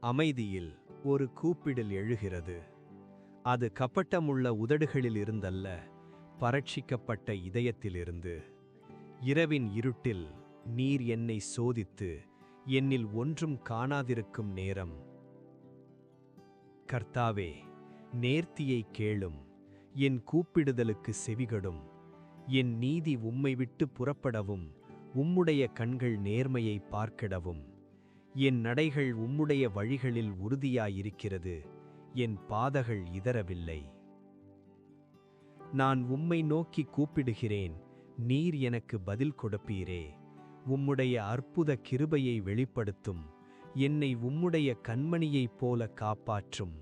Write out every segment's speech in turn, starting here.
அமைதியில் ஒரு கூப்பிடல் எழுகிறது. அது கப்பட்டமுள்ள உதடுகளில் இருந்தல்ல, பரட்சிக்கப்பட்ட இதயத்திலிருந்து. இரவின் இருட்டில் நீர் என்னை சோதித்து என்னில் ஒன்றும் காணாதிருக்கும் நேரம். கர்த்தாவே, நேர்த்தியை கேளும், என் கூப்பிடுதலுக்கு செவிகடும். என் நீதி உம்மை விட்டு புறப்படவும், உம்முடைய கண்கள் நேர்மையை பார்க்கிடவும். என் நடைகள் உம்முடைய வழிகளில் உறுதியாயிருக்கிறது, என் பாதகள் இதறவில்லை. நான் உம்மை நோக்கி கூப்பிடுகிறேன், நீர் எனக்கு பதில் கொடுப்பீரே. உம்முடைய அற்புத கிருபையை வெளிப்படுத்தும், என்னை உம்முடைய கண்மணியைப் போல காப்பாற்றும்.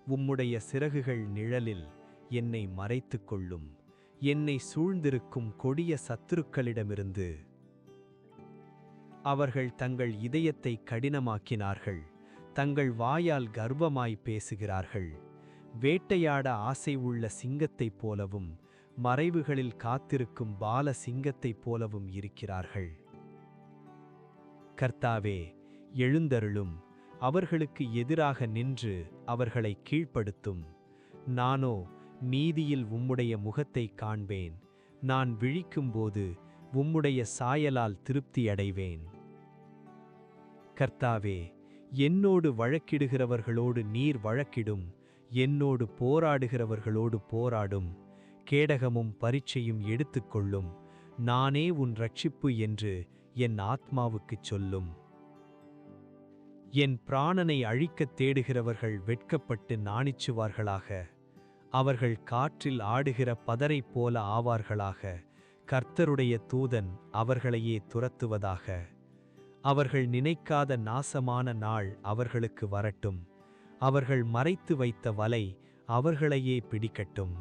உம்முடைய சிறகுகள் நிழலில் என்னை மறைத்துக் கொள்ளும், என்னை சூழ்ந்திருக்கும் கொடிய சத்துருக்களிடமிருந்து. அவர்கள் தங்கள் இதயத்தை கடினமாக்கினார்கள், தங்கள் வாயால் கர்வமாய் பேசுகிறார்கள். வேட்டையாட ஆசை உள்ள சிங்கத்தைப் போலவும், மறைவுகளில் காத்திருக்கும் பால சிங்கத்தைப் போலவும் இருக்கிறார்கள். கர்த்தாவே, எழுந்தருளும், அவர்களுக்கு எதிராக நின்று அவர்களை கீழ்ப்படுத்தும். நானோ நீதியில் உம்முடைய முகத்தை காண்பேன். நான் விழிக்கும்போது உம்முடைய சாயலால் திருப்தியடைவேன். கர்த்தாவே, என்னோடு வழக்கிடுகிறவர்களோடு நீர் வழக்கிடும், என்னோடு போராடுகிறவர்களோடு போராடும். கேடகமும் பரீட்சையும் எடுத்துக்கொள்ளும், நானே உன் இரட்சிப்பு என்று என் ஆத்மாவுக்குச் சொல்லும். என் பிராணனை அழிக்கத் தேடுகிறவர்கள் வெட்கப்பட்டு நாணிச்சுவார்களாக. அவர்கள் காற்றில் ஆடுகிற பதரை போல ஆவார்களாக. கர்த்தருடைய தூதன் அவர்களையே துரத்துவதாக. அவர்கள் நினைக்காத நாசமான நாள் அவர்களுக்கு வரட்டும். அவர்கள் மறைத்து வைத்த வலை அவர்களையே பிடிக்கட்டும்.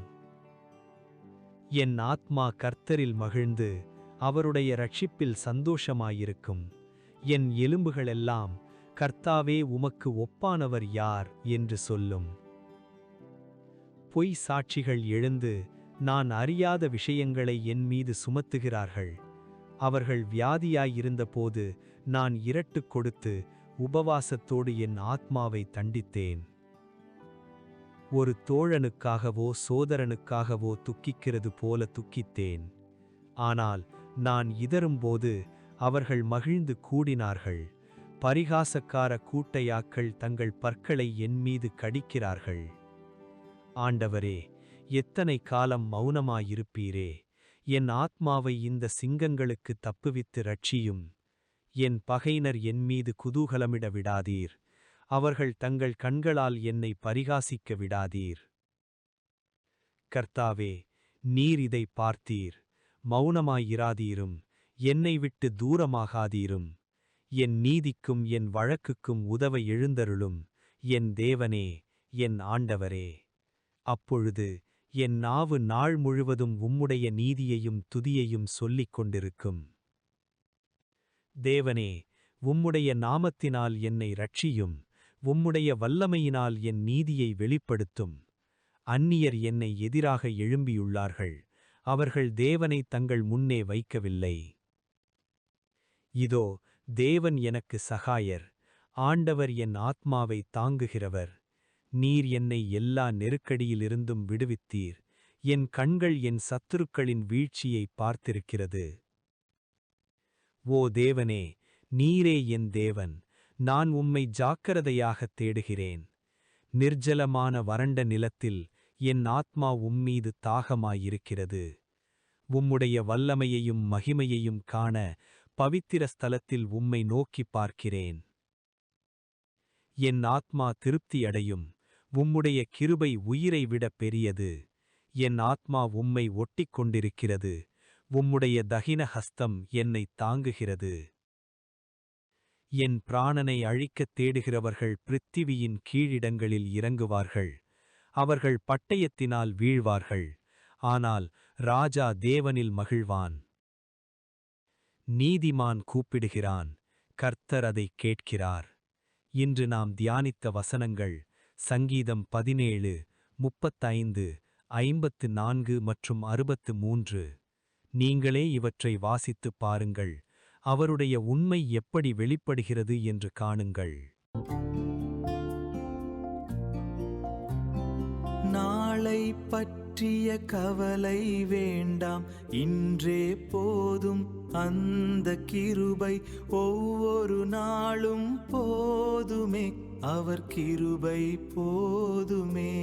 என் ஆத்மா கர்த்தரில் மகிழ்ந்து அவருடைய இரட்சிப்பில் சந்தோஷமாயிருக்கும். என் எலும்புகளெல்லாம், கர்த்தாவே, உமக்கு ஒப்பானவர் யார் என்று சொல்லும். பொய் சாட்சிகள் எழுந்து நான் அறியாத விஷயங்களை என் மீது சுமத்துகிறார்கள். அவர்கள் வியாதியாயிருந்தபோது நான் இரட்டுக் கொடுத்து உபவாசத்தோடு என் ஆத்மாவை தண்டித்தேன். ஒரு தோழனுக்காகவோ சோதரனுக்காகவோ துக்கிக்கிறது போல துக்கித்தேன். ஆனால் நான் இதரும்போது அவர்கள் மகிழ்ந்து கூடினார்கள். பரிகாசக்கார கூட்டையாக்கள் தங்கள் பற்களை என் மீது கடிக்கிறார்கள். ஆண்டவரே, எத்தனை காலம் மௌனமாயிருப்பீரே. என் ஆத்மாவை இந்த சிங்கங்களுக்கு தப்புவித்து ரட்சியும். என் பகைஞர் என் மீது குதூகலமிட விடாதீர். அவர்கள் தங்கள் கண்களால் என்னை பரிகாசிக்க விடாதீர். கர்த்தாவே, நீர் இதை பார்த்தீர். மௌனமாயிராதீரும், என்னை விட்டு தூரமாகாதீரும். என் நீதிக்கும் என் வழக்குக்கும் உதவ எழுந்தருளும், என் தேவனே, என் ஆண்டவரே. அப்பொழுது என் நாவு நாள் முழுவதும் உம்முடைய நீதியையும் துதியையும் சொல்லிக் கொண்டிருக்கும். தேவனே, உம்முடைய நாமத்தினால் என்னை ரட்சியும். உம்முடைய வல்லமையினால் என் நீதியை வெளிப்படுத்தும். அந்நியர் என்னை எதிராக எழும்பியுள்ளார்கள். அவர்கள் தேவனை தங்கள் முன்னே வைக்கவில்லை. இதோ, தேவன் எனக்கு சகாயர். ஆண்டவர் என் ஆத்மாவை தாங்குகிறவர். நீர் என்னை எல்லா நெருக்கடியிலிருந்தும் விடுவித்தீர். என் கண்கள் என் சத்துருக்களின் வீழ்ச்சியை பார்த்திருக்கிறது. ஓ தேவனே, நீரே என் தேவன். நான் உம்மை ஜாக்கிரதையாகத் தேடுகிறேன். நிர்ஜலமான வறண்ட நிலத்தில் என் ஆத்மா உம்மீது தாகமாயிருக்கிறது. உம்முடைய வல்லமையையும் மகிமையையும் காண பவித்திர ஸ்தலத்தில் உம்மை நோக்கிப் பார்க்கிறேன். என் ஆத்மா திருப்தியடையும். உம்முடைய கிருபை உயிரை விட பெரியது. என் ஆத்மா உம்மை ஒட்டிக் கொண்டிருக்கிறது. உம்முடைய தகின ஹஸ்தம் என்னை தாங்குகிறது. என் பிராணனை அழிக்கத் தேடுகிறவர்கள் பிருத்திவியின் கீழிடங்களில் இறங்குவார்கள். அவர்கள் பட்டயத்தினால் வீழ்வார்கள். ஆனால் ராஜா தேவனில் மகிழ்வான். நீதிமான் கூப்பிடுகிறான், கர்த்தர் அதை கேட்கிறார். இன்று நாம் தியானித்த வசனங்கள் சங்கீதம் 17, 35, 54 மற்றும் 63. நீங்களே இவற்றை வாசித்துப் பாருங்கள். அவருடைய உண்மை எப்படி வெளிப்படுகிறது என்று காணுங்கள். நாளை பற்றிய கவலை வேண்டாம், இன்றே போதும் அந்த கிருபை. ஒவ்வொரு நாளும் போதுமே, அவர் கிருபை போதுமே.